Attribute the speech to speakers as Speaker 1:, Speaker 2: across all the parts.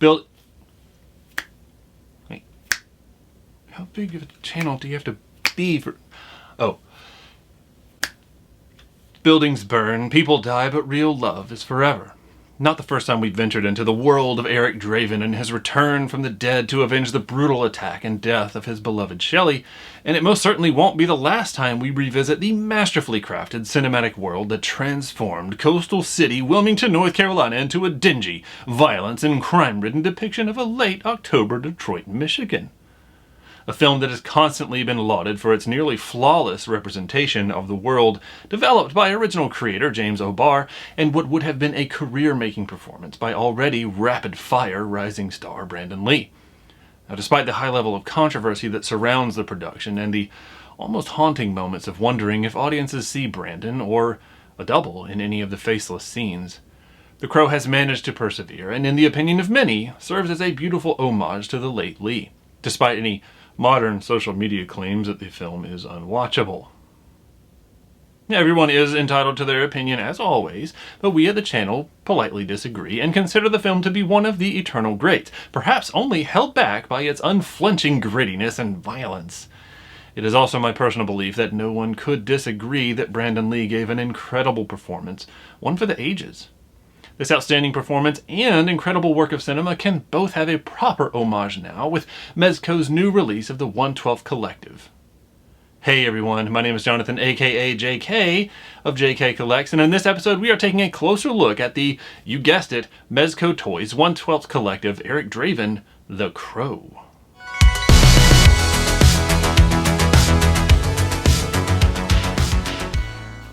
Speaker 1: Build... Wait. How big of a channel do you have to be for... Oh. Buildings burn, people die, but real love is forever. Not the first time we've ventured into the world of Eric Draven and his return from the dead to avenge the brutal attack and death of his beloved Shelley, and it most certainly won't be the last time we revisit the masterfully crafted cinematic world that transformed coastal city Wilmington, North Carolina into a dingy, violence and crime-ridden depiction of a late October Detroit, Michigan. A film that has constantly been lauded for its nearly flawless representation of the world developed by original creator James O'Barr and what would have been a career-making performance by already rapid-fire rising star Brandon Lee. Now, despite the high level of controversy that surrounds the production and the almost haunting moments of wondering if audiences see Brandon or a double in any of the faceless scenes, The Crow has managed to persevere and, in the opinion of many, serves as a beautiful homage to the late Lee, despite any modern social media claims that the film is unwatchable. Everyone is entitled to their opinion as always, but we at the channel politely disagree and consider the film to be one of the eternal greats, perhaps only held back by its unflinching grittiness and violence. It is also my personal belief that no one could disagree that Brandon Lee gave an incredible performance, one for the ages. This outstanding performance and incredible work of cinema can both have a proper homage now with Mezco's new release of the 1/12 Collective. Hey everyone, my name is Jonathan, aka JK of JK Collects, and in this episode we are taking a closer look at the, you guessed it, Mezco Toys 1/12 Collective Eric Draven, The Crow.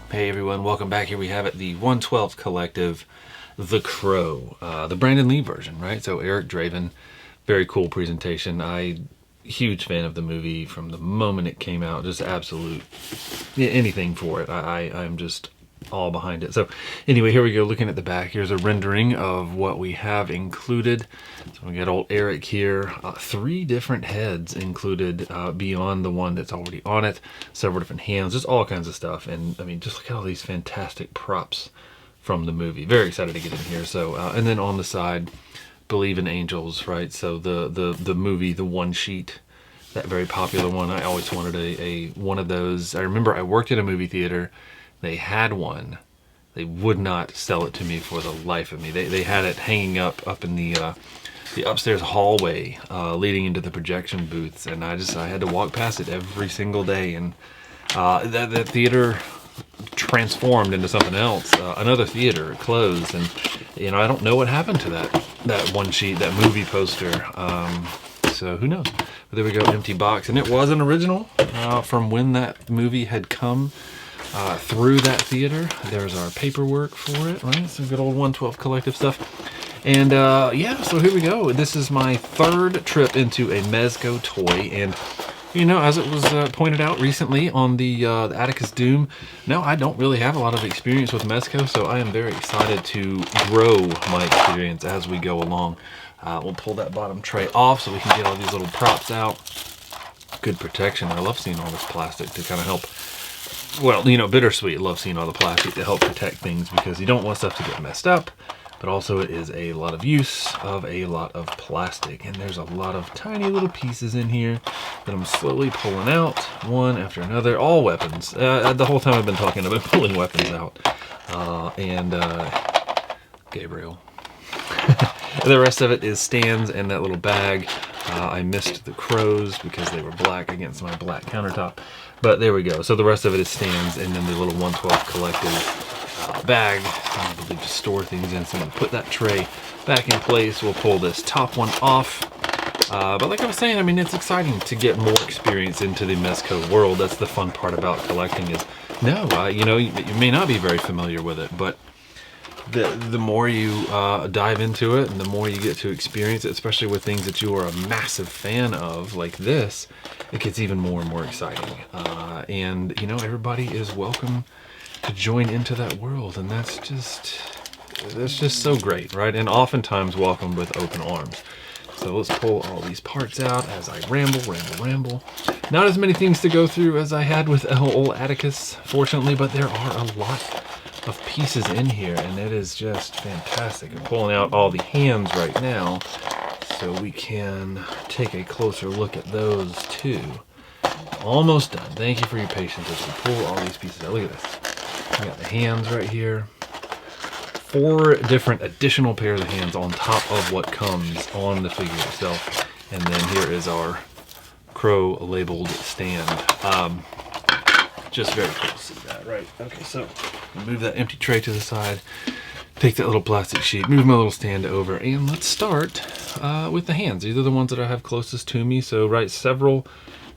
Speaker 1: Hey everyone, welcome back. Here we have it, the 1/12 Collective, The Crow, the Brandon Lee version, right? So Eric Draven, very cool presentation. Huge fan of the movie from the moment it came out, just absolute, anything for it. I'm just all behind it. So anyway, here we go, looking at the back. Here's a rendering of what we have included. So we got old Eric here, 3 different heads included beyond the one that's already on it, several different hands, just all kinds of stuff. And I mean, just look at all these fantastic props from the movie. Very excited to get in here. So and then on the side, Believe in Angels, right? So the movie, the one sheet, that very popular one. I always wanted a one of those. I remember I worked at a movie theater. They had one. They would not sell it to me for the life of me. They had it hanging up in the upstairs hallway leading into the projection booths, and I had to walk past it every single day. And that theater transformed into something else. Another theater closed, and I don't know what happened to that one sheet, that movie poster. So who knows? But there we go, empty box, and it was an original from when that movie had come through that theater. There's our paperwork for it, right? Some good old 1/12 Collective stuff. And yeah, so here we go. This is my 3rd trip into a Mezco toy, and as it was pointed out recently on the Atticus Doom, no, I don't really have a lot of experience with Mezco, so I am very excited to grow my experience as we go along. We'll pull that bottom tray off so we can get all these little props out. Good protection. I love seeing all this plastic to kind of help. Well, bittersweet. I love seeing all the plastic to help protect things because you don't want stuff to get messed up. But also it is a lot of use of a lot of plastic. And there's a lot of tiny little pieces in here that I'm slowly pulling out, one after another. All weapons. The whole time I've been talking, I've been pulling weapons out. Gabriel. The rest of it is stands and that little bag. I missed the crows because they were black against my black countertop. But there we go. So the rest of it is stands and then the little 1/12 Collective bag, I believe, to store things in. So I'm going to put that tray back in place. We'll pull this top one off. But like I was saying, I mean, it's exciting to get more experience into the Mezco world. That's the fun part about collecting is, you may not be very familiar with it, but the more you dive into it and the more you get to experience it, especially with things that you are a massive fan of like this, it gets even more and more exciting. And everybody is welcome to join into that world, and that's just so great, right? And oftentimes welcomed with open arms. So let's pull all these parts out as I ramble. Not as many things to go through as I had with old Atticus, fortunately, but there are a lot of pieces in here, and it is just fantastic. I'm pulling out all the hands right now. so we can take a closer look at those too. Almost done. Thank you for your patience as we pull all these pieces out. Look at this. We got the hands right here. 4 different additional pairs of hands on top of what comes on the figure itself. And then here is our Crow labeled stand. Just very cool to see that, right? Okay, so move that empty tray to the side. Take that little plastic sheet, move my little stand over, and let's start with the hands. These are the ones that I have closest to me. So, right, several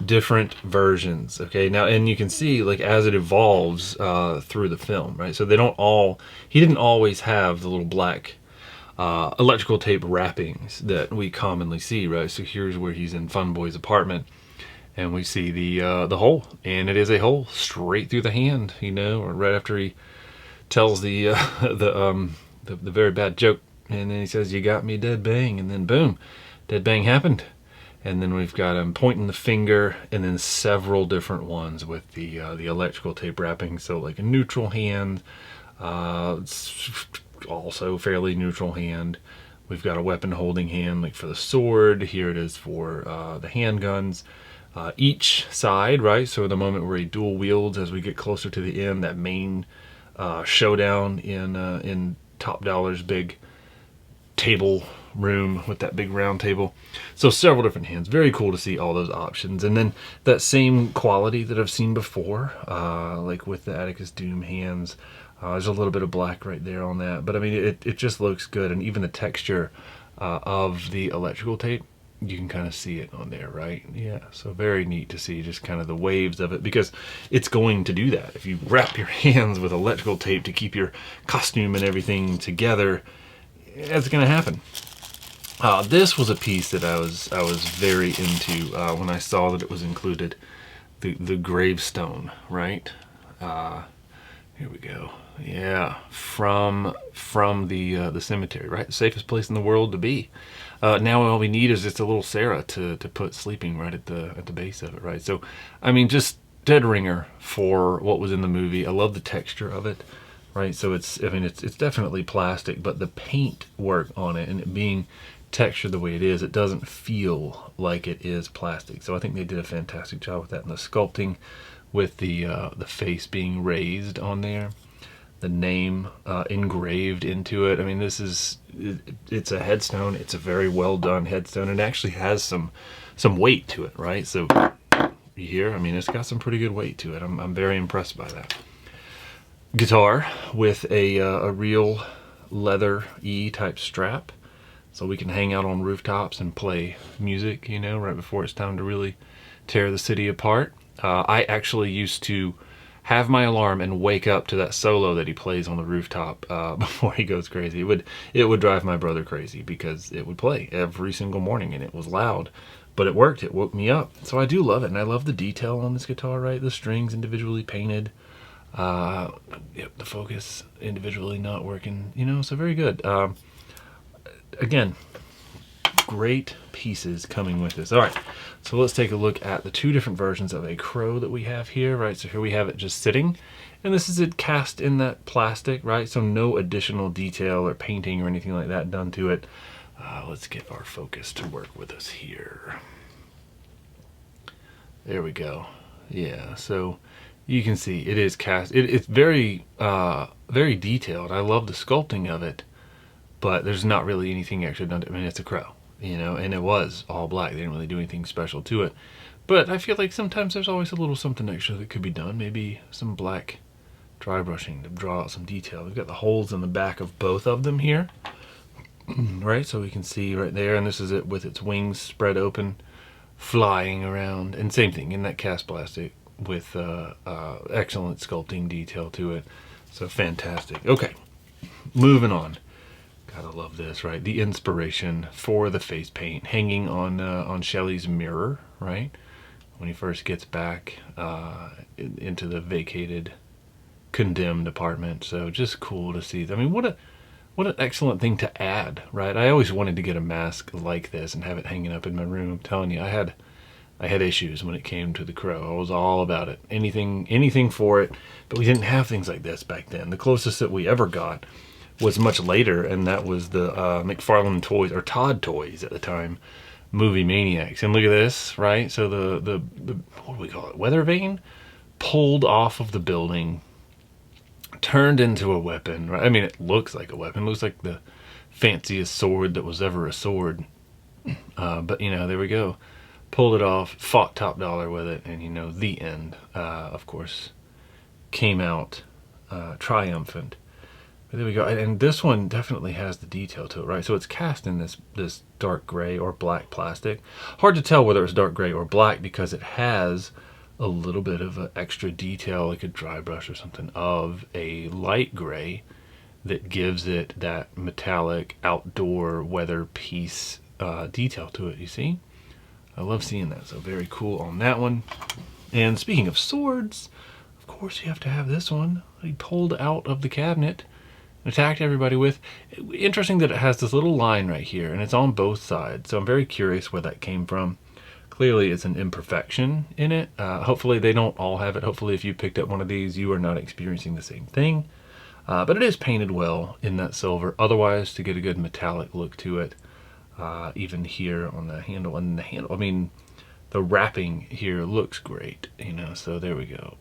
Speaker 1: different versions. Okay, now, and you can see like as it evolves through the film, right? So they don't all, he didn't always have the little black electrical tape wrappings that we commonly see, right? So here's where he's in Fun Boy's apartment, and we see the hole, and it is a hole straight through the hand, you know, or right after he tells the very bad joke, and then he says, "You got me, dead bang," and then boom, dead bang happened. And then we've got him pointing the finger, and then several different ones with the electrical tape wrapping. So like a neutral hand, also fairly neutral hand. We've got a weapon holding hand, like for the sword. Here it is for the handguns. Each side, right? So the moment where he dual wields, as we get closer to the end, that main showdown in Top Dollar's big table room with that big round table. So several different hands. Very cool to see all those options. And then that same quality that I've seen before, like with the Atticus Doom hands. There's a little bit of black right there on that, but I mean it just looks good. And even the texture of the electrical tape, you can kind of see it on there, right? Yeah, so very neat to see just kind of the waves of it, because it's going to do that. If you wrap your hands with electrical tape to keep your costume and everything together, it's going to happen. This was a piece that I was very into when I saw that it was included. The gravestone, right? Here we go. Yeah, from the cemetery, right? The safest place in the world to be. Now all we need is just a little Sarah to put sleeping right at the base of it, right? So, I mean, just dead ringer for what was in the movie. I love the texture of it, right? So it's definitely plastic, but the paint work on it and it being textured the way it is, it doesn't feel like it is plastic. So I think they did a fantastic job with that, and the sculpting with the face being raised on there, the name engraved into it. I mean, it's a headstone. It's a very well done headstone. It actually has some weight to it, right? So you hear, I mean, it's got some pretty good weight to it. I'm very impressed by that. Guitar with a real leather E type strap, so we can hang out on rooftops and play music, you know, right before it's time to really tear the city apart. I actually used to have my alarm and wake up to that solo that he plays on the rooftop before he goes crazy. It would drive my brother crazy because it would play every single morning and it was loud, but it worked. It woke me up. So I do love it, and I love the detail on this guitar, right? The strings individually painted. Yep, the focus individually not working, you know, so very good. Again, great pieces coming with this. All right, so let's take a look at the 2 different versions of a crow that we have here, right? So here we have it just sitting, and this is it cast in that plastic, right? So no additional detail or painting or anything like that done to it. Let's get our focus to work with us here. There we go. Yeah, so you can see it is cast. It's very, very detailed. I love the sculpting of it, but there's not really anything extra done to it. I mean, it's a crow, you know, and it was all black. They didn't really do anything special to it. But I feel like sometimes there's always a little something extra that could be done. Maybe some black dry brushing to draw out some detail. We've got the holes in the back of both of them here, right? So we can see right there, and this is it with its wings spread open, flying around. And same thing in that cast plastic with excellent sculpting detail to it. So fantastic. Okay, moving on. Gotta love this, right? The inspiration for the face paint hanging on Shelley's mirror, right? When he first gets back into the vacated, condemned apartment. So just cool to see. I mean, what an excellent thing to add, right? I always wanted to get a mask like this and have it hanging up in my room. I'm telling you, I had issues when it came to the crow. I was all about it. Anything for it. But we didn't have things like this back then. The closest that we ever got was much later, and that was the McFarlane Toys, or Todd Toys at the time, Movie Maniacs. And look at this, right? So the what do we call it? Weather vane pulled off of the building, turned into a weapon, right? I mean, it looks like a weapon. It looks like the fanciest sword that was ever a sword. But, you know, there we go. Pulled it off, fought top dollar with it, and, you know, the end, of course, came out triumphant. But there we go. And this one definitely has the detail to it, right? So it's cast in this dark gray or black plastic. Hard to tell whether it's dark gray or black because it has a little bit of an extra detail, like a dry brush or something, of a light gray that gives it that metallic outdoor weather piece detail to it, you see? I love seeing that, so very cool on that one. And speaking of swords, of course you have to have this one. He pulled out of the cabinet and attacked everybody with. Interesting that it has this little line right here, and it's on both sides, so I'm very curious where that came from. Clearly it's an imperfection in it. Hopefully they don't all have it. Hopefully if you picked up one of these, you are not experiencing the same thing. But it is painted well in that silver. Otherwise, to get a good metallic look to it, even here on the handle. And the handle, I mean, the wrapping here looks great, you know, so there we go.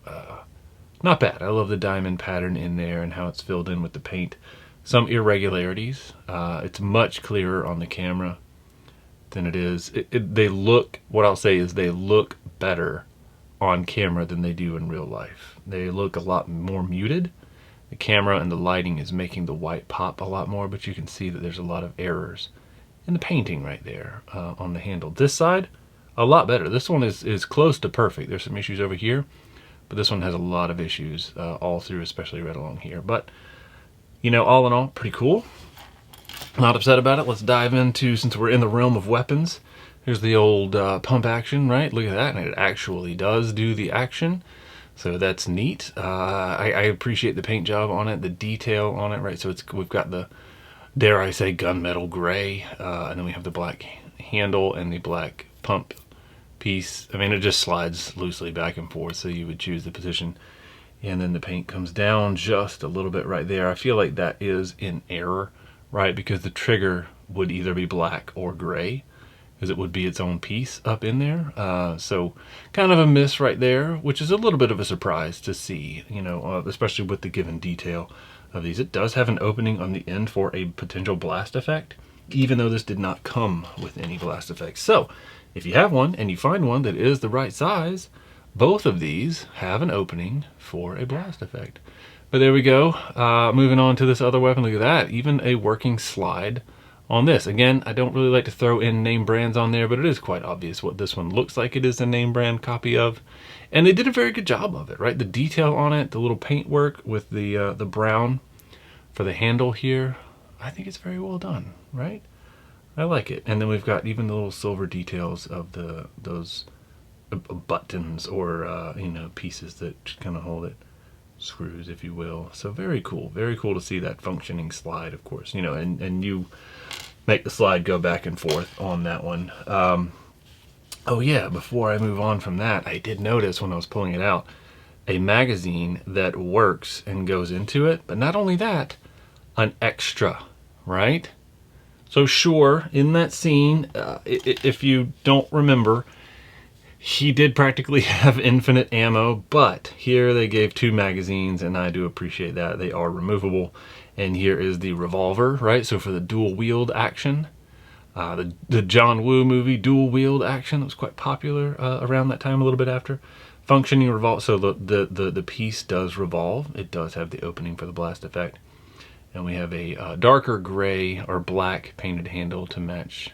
Speaker 1: Not bad. I love the diamond pattern in there and how it's filled in with the paint. Some irregularities. It's much clearer on the camera than it is. They look, what I'll say is they look better on camera than they do in real life. They look a lot more muted. The camera and the lighting is making the white pop a lot more, but you can see that there's a lot of errors in the painting right there on the handle. This side, a lot better. This one is close to perfect. There's some issues over here, but this one has a lot of issues all through, especially right along here. But, you know, all in all, pretty cool. Not upset about it. Let's dive into, since we're in the realm of weapons, here's the old pump action, right? Look at that, and it actually does do the action. So that's neat. I appreciate the paint job on it, the detail on it, right? So we've got the, dare I say, gunmetal gray, and then we have the black handle and the black pump piece. I mean, it just slides loosely back and forth, so you would choose the position. And then the paint comes down just a little bit right there. I feel like that is in error, right? Because the trigger would either be black or gray, because it would be its own piece up in there. So kind of a miss right there, which is a little bit of a surprise to see, you know, especially with the given detail of these. It does have an opening on the end for a potential blast effect, even though this did not come with any blast effects. So if you have one and you find one that is the right size, both of these have an opening for a blast effect. But there we go. Moving on to this other weapon. Look at that. Even a working slide on this. Again, I don't really like to throw in name brands on there, but it is quite obvious what this one looks like it is a name brand copy of. And they did a very good job of it, right? The detail on it, the little paint work with the brown for the handle here, I think it's very well done, right? I like it. And then we've got even the little silver details of those buttons or, you know, pieces that kind of hold it. Screws, if you will. So very cool to see that functioning slide, of course, you know, and you make the slide go back and forth on that one. Oh yeah, before I move on from that, I did notice when I was pulling it out a magazine that works and goes into it, but not only that, an extra, right? So sure, in that scene, if you don't remember, he did practically have infinite ammo, but here they gave 2 magazines, and I do appreciate that. They are removable. And here is the revolver, right? So for the dual wield action, the John Woo movie, dual wield action, that was quite popular around that time, a little bit after. Functioning revolve, so the piece does revolve. It does have the opening for the blast effect. And we have a darker gray or black painted handle to match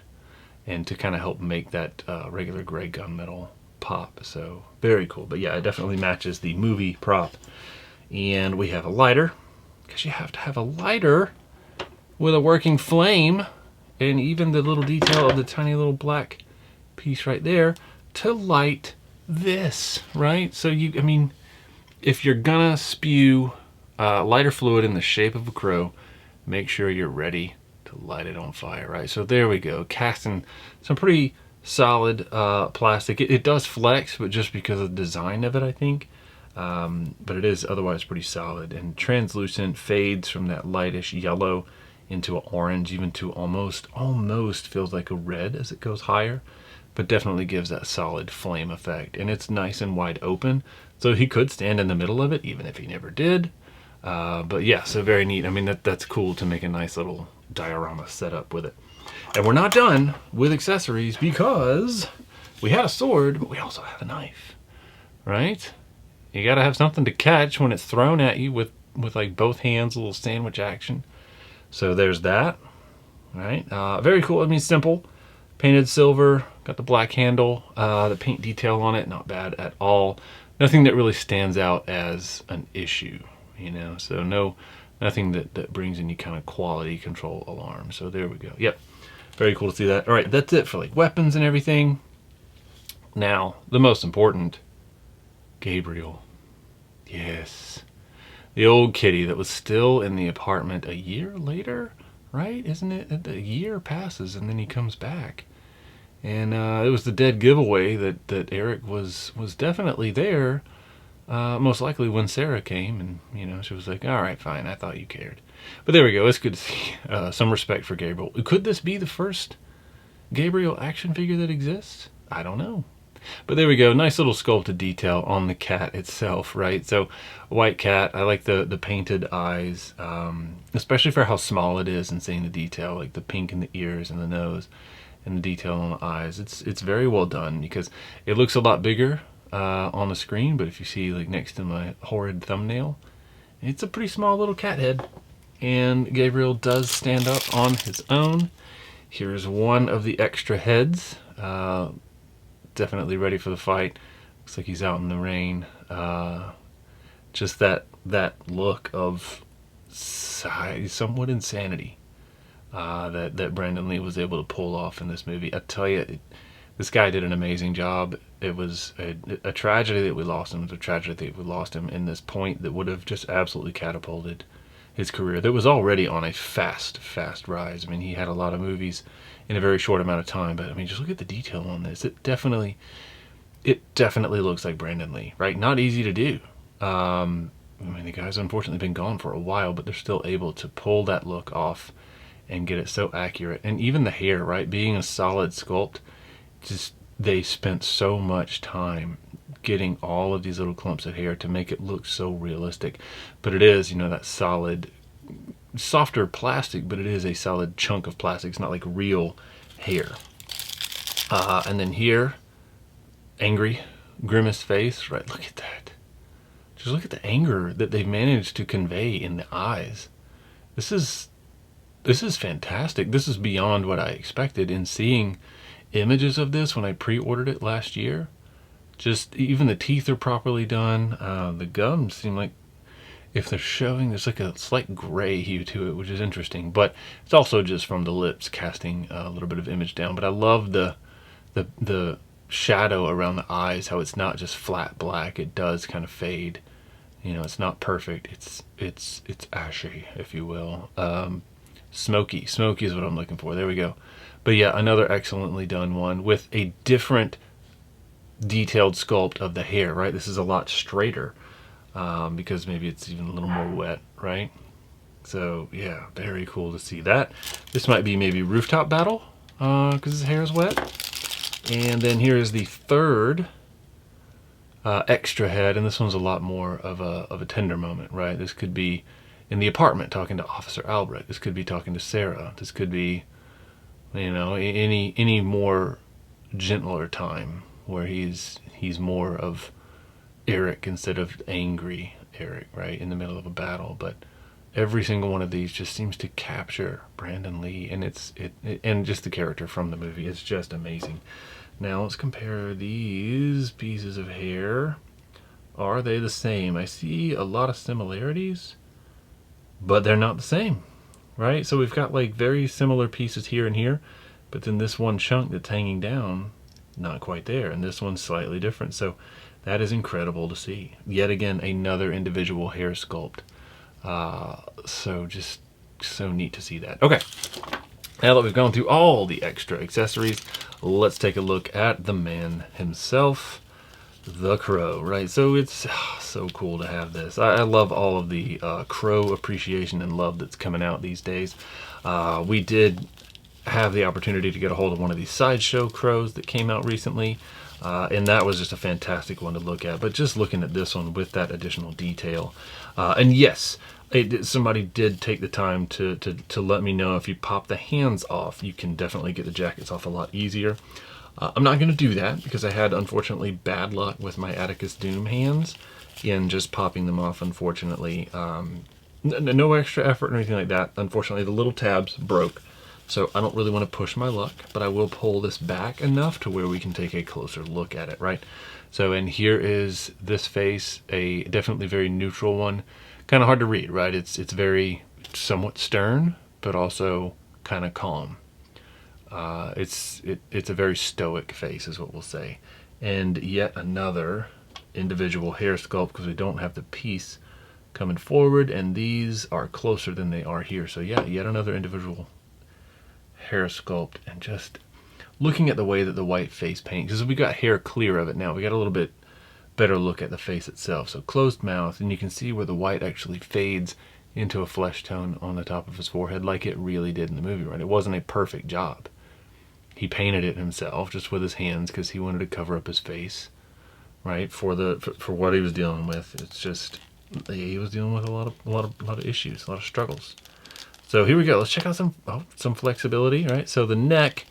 Speaker 1: and to kind of help make that regular gray gunmetal pop. So very cool. But yeah, it definitely matches the movie prop. And we have a lighter, because you have to have a lighter with a working flame, and even the little detail of the tiny little black piece right there to light this, right? So I mean, if you're gonna spew lighter fluid in the shape of a crow, make sure you're ready to light it on fire, right? So there we go, casting some pretty solid plastic. It does flex, but just because of the design of it, I think. but it is otherwise pretty solid and translucent. Fades from that lightish yellow into an orange, even to almost feels like a red as it goes higher, but definitely gives that solid flame effect. And it's nice and wide open, so he could stand in the middle of it even if he never did. But yeah, so very neat. I mean, that's cool to make a nice little diorama setup with it. And we're not done with accessories, because we had a sword, but we also have a knife, right? You gotta have something to catch when it's thrown at you with like both hands, a little sandwich action. So there's that, right? Very cool. I mean, simple, painted silver, got the black handle, the paint detail on it, not bad at all. Nothing that really stands out as an issue, you know, so nothing that brings any kind of quality control alarm. So there we go. Yep, very cool to see that. All right, that's it for like weapons and everything. Now, the most important, Gabriel. Yes. The old kitty that was still in the apartment a year later, right? Isn't it? A year passes and then he comes back. And it was the dead giveaway that Eric was definitely there, most likely when Sarah came, and you know, she was like, all right, fine, I thought you cared. But there we go. It's good to see some respect for Gabriel. Could this be the first Gabriel action figure that exists? I don't know. But there we go. Nice little sculpted detail on the cat itself, right? So white cat. I like the painted eyes, especially for how small it is, and seeing the detail, like the pink in the ears and the nose and the detail on the eyes. It's very well done, because it looks a lot bigger on the screen, but if you see like next to my horrid thumbnail, it's a pretty small little cat head. And Gabriel does stand up on his own. Here's one of the extra heads. Definitely ready for the fight. Looks like he's out in the rain. Just that look of somewhat insanity that Brandon Lee was able to pull off in this movie. I tell you, this guy did an amazing job. It was a tragedy that we lost him. It was a tragedy that we lost him in this point that would have just absolutely catapulted his career. That was already on a fast rise. I mean, he had a lot of movies in a very short amount of time, but I mean, just look at the detail on this. It definitely looks like Brandon Lee, right? Not easy to do. I mean, the guy's unfortunately been gone for a while, but they're still able to pull that look off and get it so accurate. And even the hair, right? Being a solid sculpt, just they spent so much time getting all of these little clumps of hair to make it look so realistic. But it is, you know, that solid, softer plastic, but it is a solid chunk of plastic. It's not like real hair. And then here, angry, grimace face, right? Look at that. Just look at the anger that they've managed to convey in the eyes. This is fantastic. This is beyond what I expected. In seeing images of this when I pre-ordered it last year, just even the teeth are properly done. The gums seem like, if they're showing, there's like a slight gray hue to it, which is interesting, but it's also just from the lips casting a little bit of image down. But I love the shadow around the eyes, how it's not just flat black. It does kind of fade. You know, it's not perfect. It's ashy, if you will. Smoky is what I'm looking for. There we go. But yeah, another excellently done one with a different detailed sculpt of the hair, right? This is a lot straighter. Because maybe it's even a little more wet, right? So yeah, very cool to see that. This might be maybe rooftop battle, because his hair is wet. And then here is the third extra head, and this one's a lot more of a tender moment, right? This could be in the apartment talking to Officer Albrecht. This could be talking to Sarah. This could be, you know, any more gentler time where he's more of Eric instead of angry Eric, right, in the middle of a battle. But every single one of these just seems to capture Brandon Lee, and and just the character from the movie is just amazing. Now let's compare these pieces of hair. Are they the same? I see a lot of similarities, but they're not the same, right? So we've got like very similar pieces here and here, but then this one chunk that's hanging down, not quite there, and this one's slightly different. So that is incredible to see. Yet again, another individual hair sculpt. So just so neat to see that. Okay, now that we've gone through all the extra accessories, let's take a look at the man himself. the Crow, right? So it's so cool to have this. I love all of the Crow appreciation and love that's coming out these days. We did have the opportunity to get a hold of one of these sideshow crows that came out recently, and that was just a fantastic one to look at. But just looking at this one with that additional detail, and yes, somebody did take the time to let me know if you pop the hands off, you can definitely get the jackets off a lot easier. I'm not going to do that because I had, unfortunately, bad luck with my Atticus Doom hands in just popping them off, unfortunately. No extra effort or anything like that. Unfortunately, the little tabs broke, so I don't really want to push my luck, but I will pull this back enough to where we can take a closer look at it, right? So, and here is this face, a definitely very neutral one. Kind of hard to read, right? It's very somewhat stern, but also kind of calm. It's a very stoic face is what we'll say. And yet another individual hair sculpt, because we don't have the piece coming forward, and these are closer than they are here. So yeah, yet another individual hair sculpt. And just looking at the way that the white face paint, because we got hair clear of it now, we got a little bit better look at the face itself. So closed mouth, and you can see where the white actually fades into a flesh tone on the top of his forehead like it really did in the movie, right? It wasn't a perfect job. He painted it himself just with his hands because he wanted to cover up his face, right? For what he was dealing with. It's just he was dealing with a lot of issues, a lot of struggles. So here we go. Let's check out some flexibility, right? So the neck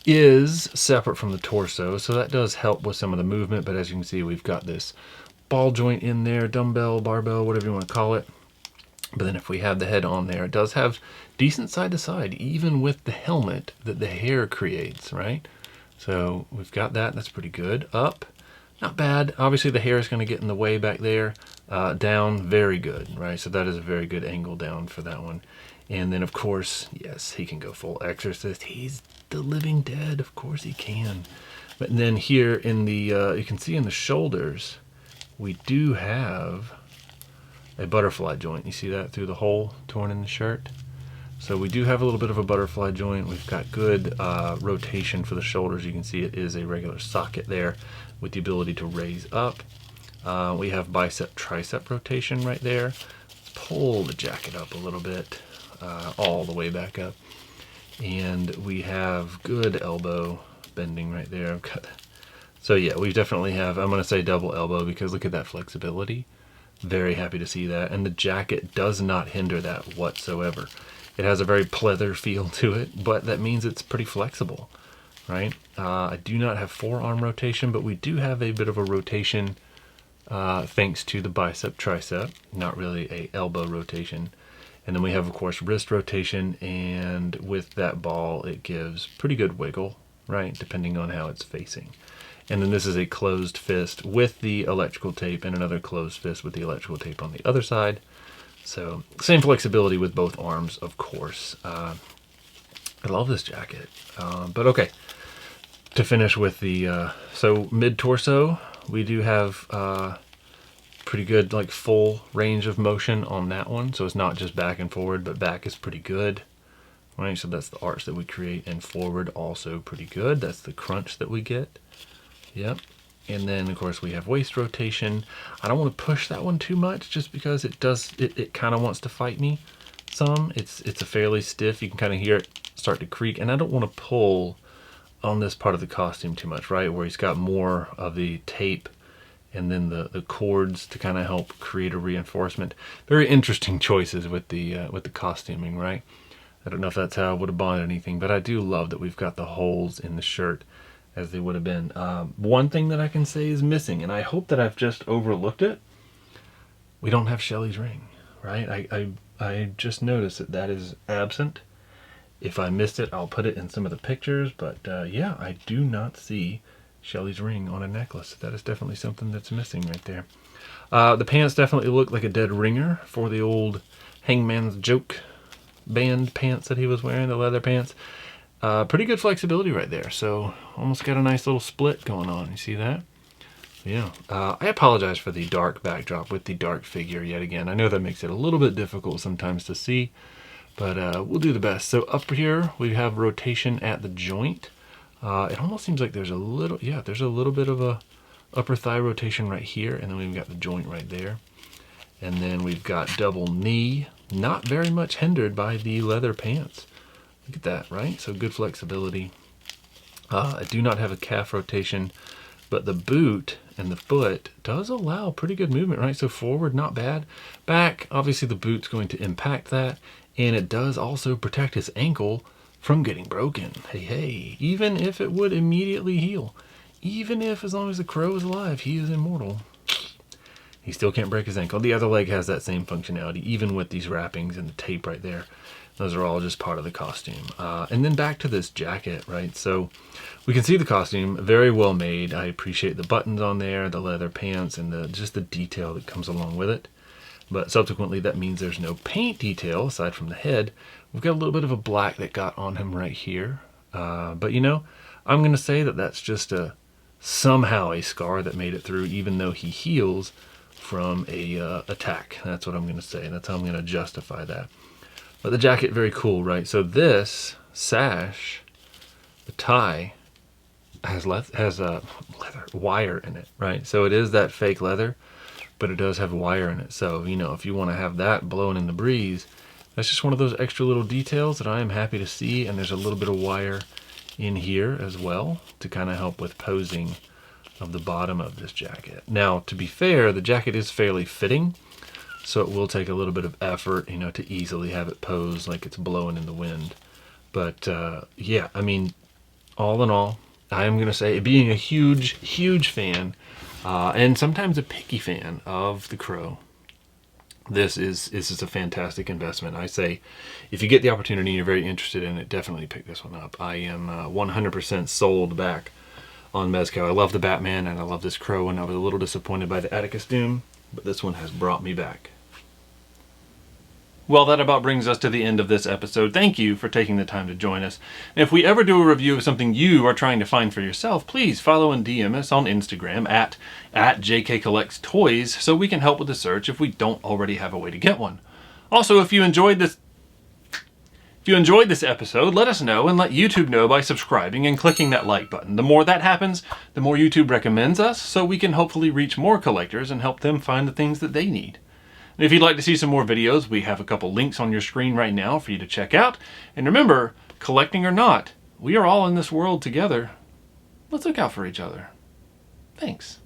Speaker 1: is separate from the torso, so that does help with some of the movement. But as you can see, we've got this ball joint in there, dumbbell, barbell, whatever you want to call it. But then if we have the head on there, it does have decent side to side, even with the helmet that the hair creates, right? So we've got that. That's pretty good. Up, not bad. Obviously the hair is going to get in the way back there. Down, very good, right? So that is a very good angle down for that one. And then of course, yes, he can go full exorcist. He's the living dead. Of course he can. But then here in the, you can see in the shoulders, we do have a butterfly joint. You see that through the hole torn in the shirt? So we do have a little bit of a butterfly joint. We've got good rotation for the shoulders. You can see it is a regular socket there with the ability to raise up. We have bicep tricep rotation right there. Pull the jacket up a little bit, all the way back up. And we have good elbow bending right there. I've got that. So yeah, we definitely have, I'm going to say double elbow because look at that flexibility. Very happy to see that. And the jacket does not hinder that whatsoever. It has a very pleather feel to it, but that means it's pretty flexible, right? I do not have forearm rotation, but we do have a bit of a rotation thanks to the bicep tricep, not really a elbow rotation. And then we have, of course, wrist rotation, and with that ball, it gives pretty good wiggle, right? Depending on how it's facing. And then this is a closed fist with the electrical tape and another closed fist with the electrical tape on the other side. So same flexibility with both arms, of course. I love this jacket. But okay, to finish with the, so mid-torso, we do have pretty good like full range of motion on that one. So it's not just back and forward, but back is pretty good. Right, so that's the arch that we create, and forward also pretty good. That's the crunch that we get. Yep. And then of course we have waist rotation. I don't want to push that one too much just because it kind of wants to fight me some. It's a fairly stiff, you can kind of hear it start to creak, and I don't want to pull on this part of the costume too much, right? Where he's got more of the tape and then the cords to kind of help create a reinforcement. Very interesting choices with the costuming, right? I don't know if that's how I would have bought anything, but I do love that we've got the holes in the shirt as they would have been. One thing that I can say is missing, and I hope that I've just overlooked it. We don't have Shelly's ring, right? I just noticed that that is absent. If I missed it, I'll put it in some of the pictures, but yeah, I do not see Shelly's ring on a necklace. That is definitely something that's missing right there. The pants definitely look like a dead ringer for the old Hangman's Joke band pants that he was wearing, the leather pants. Pretty good flexibility right there. So almost got a nice little split going on. You see that? Yeah. I apologize for the dark backdrop with the dark figure yet again. I know that makes it a little bit difficult sometimes to see, but we'll do the best. So up here we have rotation at the joint. It almost seems like there's a little, yeah, there's a little bit of upper thigh rotation right here, and then we've got the joint right there. And then we've got double knee, not very much hindered by the leather pants. Look at that, right? So good flexibility. I do not have a calf rotation, but the boot and the foot does allow pretty good movement, right? So forward, not bad. Back, obviously the boot's going to impact that, and it does also protect his ankle from getting broken. Hey, hey, even if it would immediately heal, even if, as long as the crow is alive, he is immortal, he still can't break his ankle. The other leg has that same functionality, even with these wrappings and the tape right there. Those are all just part of the costume. And then back to this jacket, right? So we can see the costume, very well made. I appreciate the buttons on there, the leather pants, and just the detail that comes along with it. But subsequently, that means there's no paint detail aside from the head. We've got a little bit of a black that got on him right here. But you know, I'm gonna say that that's just somehow a scar that made it through, even though he heals from a attack. That's what I'm gonna say. That's how I'm gonna justify that. But the jacket, very cool, right? So this sash, the tie, has a leather wire in it, right? So it is that fake leather, but it does have wire in it. So, you know, if you want to have that blowing in the breeze, that's just one of those extra little details that I am happy to see. And there's a little bit of wire in here as well to kind of help with posing of the bottom of this jacket. Now, to be fair, the jacket is fairly fitting, so it will take a little bit of effort, you know, to easily have it pose like it's blowing in the wind. But yeah, I mean, all in all, I am going to say, being a huge fan, and sometimes a picky fan of the Crow, this is a fantastic investment. I say, if you get the opportunity and you're very interested in it, definitely pick this one up. I am 100% sold back on Mezco. I love the Batman and I love this Crow, and I was a little disappointed by the Atticus Doom, but this one has brought me back. Well, that about brings us to the end of this episode. Thank you for taking the time to join us. And if we ever do a review of something you are trying to find for yourself, please follow and DM us on Instagram at JKCollectsToys so we can help with the search if we don't already have a way to get one. Also, if you enjoyed this episode, let us know and let YouTube know by subscribing and clicking that like button. The more that happens, the more YouTube recommends us, so we can hopefully reach more collectors and help them find the things that they need. And if you'd like to see some more videos, we have a couple links on your screen right now for you to check out. And remember, collecting or not, we are all in this world together. Let's look out for each other. Thanks.